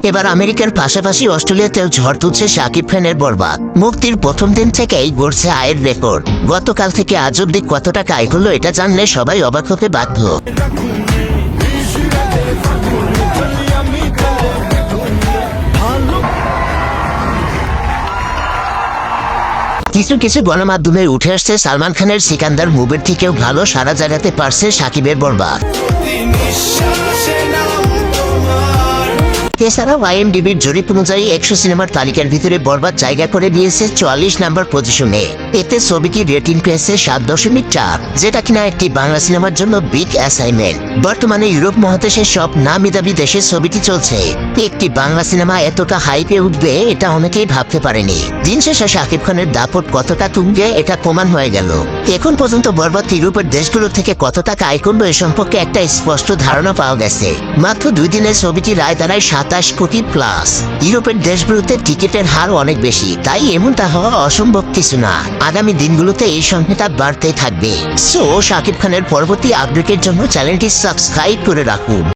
এবার আমেরিকার পাশাপাশি অস্ট্রেলিয়াতেও ঝড় তুলছে শাকিব খানের বরবাদ। মুক্তির প্রথম দিন থেকেই গড়ছে আয়ের রেকর্ড। গতকাল থেকে আজ অব্দি কত টাকা আয় হলো এটা জানলে সবাই অবাক হতে বাধ্য। কিছু কিছু গণমাধ্যমে উঠে আসছে সালমান খানের সিকান্দার মুভির থেকেও ভালো সাড়া জাগাতে পারছে শাকিবের বরবাদ। এছাড়াও আইএমডিবির জরিপ অনুযায়ী 100 সিনেমার তালিকার ভিতরে বরবাদ জায়গা করে দিয়েছে 44 নম্বর পজিশনে। এতে ছবিটি রেটিং পেয়েছে 7.4, যেটা কিনা একটি বাংলা সিনেমার জন্য বিগ অ্যাসাইনমেন্ট। বর্তমানে ইউরোপ মহাদেশের সব নামি দামি দেশে ছবিটি চলছে। একটি বাংলা সিনেমা এতটা হাইপে উঠবে এটা অনেকেই ভাবতে পারেনি। দিন শেষে শাকিব খানের দাপট কতটা তুঙ্গে এটা প্রমাণ হয়ে গেল। এখন পর্যন্ত বরবাদ ইউরোপের দেশগুলো থেকে কত টাকা আয় করলো এ সম্পর্কে একটা স্পষ্ট ধারণা পাওয়া গেছে। মাত্র 2 দিনের ছবিটি রায় দাঁড়ায় 27 কোটি প্লাস। ইউরোপের দেশগুলোতে টিকিটের হার অনেক বেশি, তাই এমনটা হওয়া অসম্ভব কিছু না। আগামী দিনগুলোতে এই সংখ্যাটা বাড়তেই থাকবে। সো শাকিব খানের পরবর্তী আপডেটের জন্য চ্যানেলটি সাবস্ক্রাইব করে রাখুন।